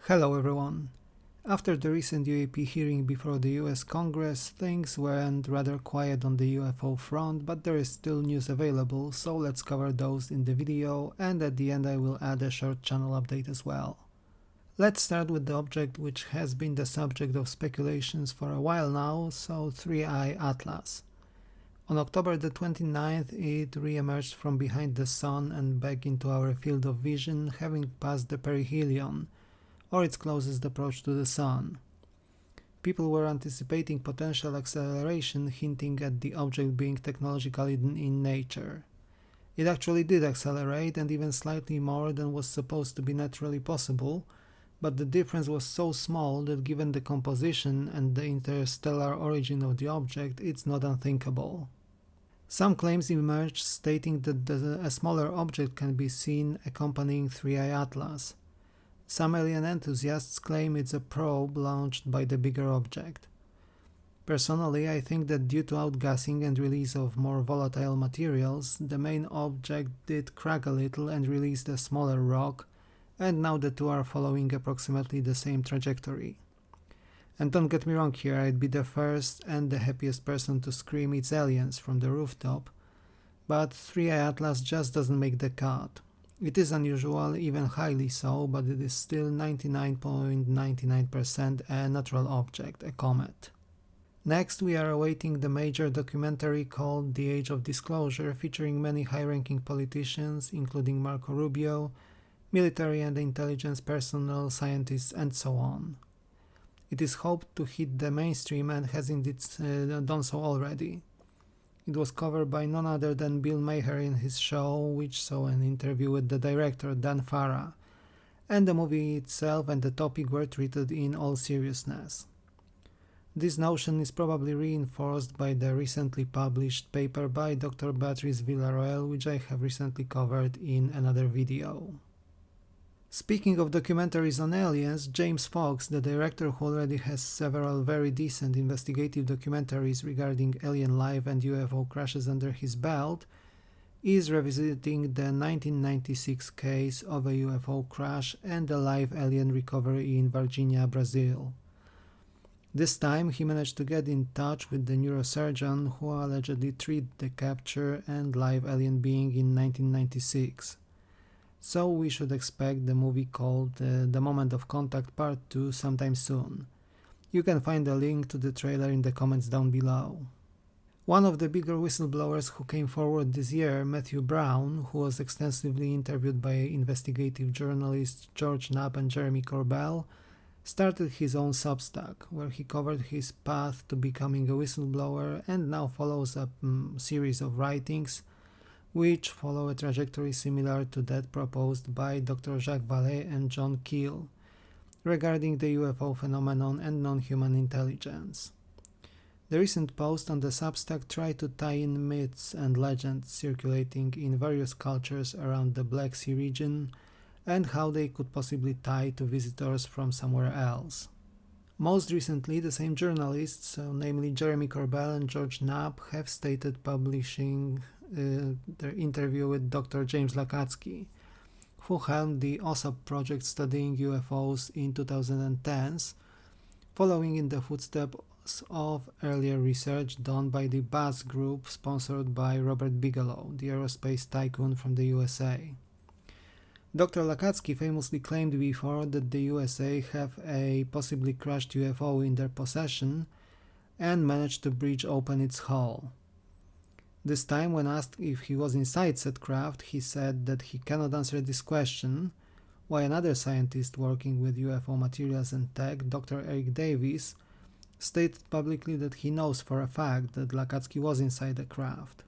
Hello everyone. After the recent UAP hearing before the US Congress, things went rather quiet on the UFO front, but there is still news available, so let's cover those in the video, and at the end I will add a short channel update as well. Let's start with the object which has been the subject of speculations for a while now, so 3I Atlas. On October the 29th, it re-emerged from behind the Sun and back into our field of vision, having passed the perihelion, or its closest approach to the Sun. People were anticipating potential acceleration, hinting at the object being technological in nature. It actually did accelerate, and even slightly more than was supposed to be naturally possible, but the difference was so small that given the composition and the interstellar origin of the object, it's not unthinkable. Some claims emerged stating that a smaller object can be seen accompanying 3I Atlas. Some alien enthusiasts claim it's a probe launched by the bigger object. Personally, I think that due to outgassing and release of more volatile materials, the main object did crack a little and released a smaller rock, and now the two are following approximately the same trajectory. And don't get me wrong here, I'd be the first and the happiest person to scream it's aliens from the rooftop, but 3I Atlas just doesn't make the cut. It is unusual, even highly so, but it is still 99.99% a natural object, a comet. Next, we are awaiting the major documentary called The Age of Disclosure, featuring many high-ranking politicians, including Marco Rubio, military and intelligence personnel, scientists, and so on. It is hoped to hit the mainstream and has indeed done so already. It was covered by none other than Bill Maher in his show, which saw an interview with the director Dan Farah, and the movie itself and the topic were treated in all seriousness. This notion is probably reinforced by the recently published paper by Dr. Beatrice Villarroel, which I have recently covered in another video. Speaking of documentaries on aliens, James Fox, the director who already has several very decent investigative documentaries regarding alien life and UFO crashes under his belt, is revisiting the 1996 case of a UFO crash and a live alien recovery in Virginia, Brazil. This time he managed to get in touch with the neurosurgeon who allegedly treated the capture and live alien being in 1996. So we should expect the movie called The Moment of Contact Part 2 sometime soon. You can find a link to the trailer in the comments down below. One of the bigger whistleblowers who came forward this year, Matthew Brown, who was extensively interviewed by investigative journalists George Knapp and Jeremy Corbell, started his own Substack, where he covered his path to becoming a whistleblower and now follows a series of writings which follow a trajectory similar to that proposed by Dr. Jacques Vallée and John Keel regarding the UFO phenomenon and non-human intelligence. The recent post on the Substack tried to tie in myths and legends circulating in various cultures around the Black Sea region and how they could possibly tie to visitors from somewhere else. Most recently, the same journalists, namely Jeremy Corbell and George Knapp, have stated publishing their interview with Dr. James Lakatsky, who helmed the OSAP project studying UFOs in 2010s, following in the footsteps of earlier research done by the Buzz Group sponsored by Robert Bigelow, the aerospace tycoon from the USA. Dr. Lakatsky famously claimed before that the USA have a possibly crashed UFO in their possession and managed to breach open its hull. This time, when asked if he was inside said craft, he said that he cannot answer this question, while another scientist working with UFO materials and tech, Dr. Eric Davis, stated publicly that he knows for a fact that Lakatsky was inside the craft.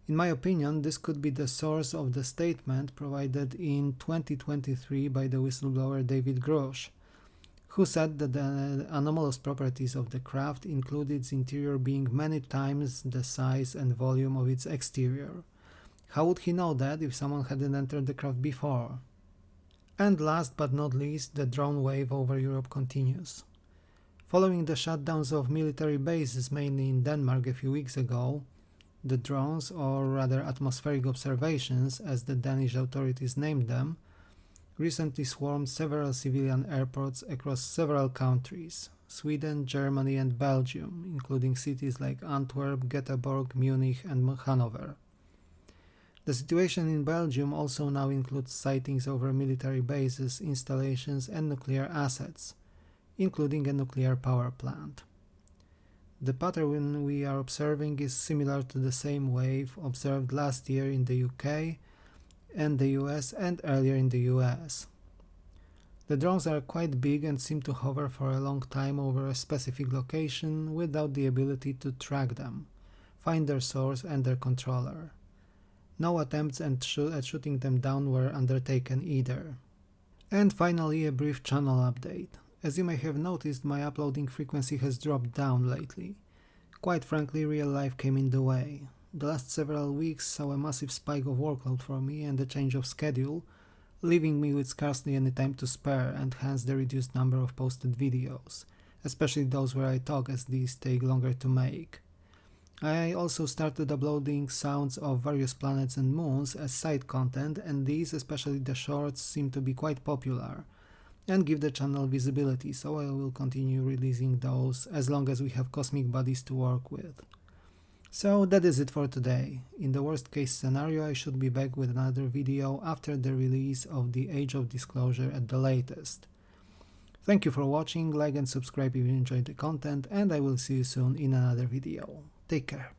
In my opinion, this could be the source of the statement provided in 2023 by the whistleblower David Grush, who said that the anomalous properties of the craft include its interior being many times the size and volume of its exterior. How would he know that if someone hadn't entered the craft before? And last but not least, the drone wave over Europe continues. Following the shutdowns of military bases mainly in Denmark a few weeks ago, the drones, or rather atmospheric observations as the Danish authorities named them, recently swarmed several civilian airports across several countries: Sweden, Germany, and Belgium, including cities like Antwerp, Göteborg, Munich, and Hanover. The situation in Belgium also now includes sightings over military bases, installations, and nuclear assets, including a nuclear power plant. The pattern we are observing is similar to the same wave observed last year in the UK and the US and earlier in the US. The drones are quite big and seem to hover for a long time over a specific location without the ability to track them, find their source and their controller. No attempts at shooting them down were undertaken either. And finally, a brief channel update. As you may have noticed, my uploading frequency has dropped down lately. Quite frankly, real life came in the way. The last several weeks saw a massive spike of workload for me and a change of schedule, leaving me with scarcely any time to spare, and hence the reduced number of posted videos, especially those where I talk, as these take longer to make. I also started uploading sounds of various planets and moons as side content, and these, especially the shorts, seem to be quite popular and give the channel visibility, so I will continue releasing those as long as we have cosmic bodies to work with. So that is it for today. In the worst case scenario, I should be back with another video after the release of the Age of Disclosure at the latest. Thank you for watching, like and subscribe if you enjoyed the content, and I will see you soon in another video. Take care.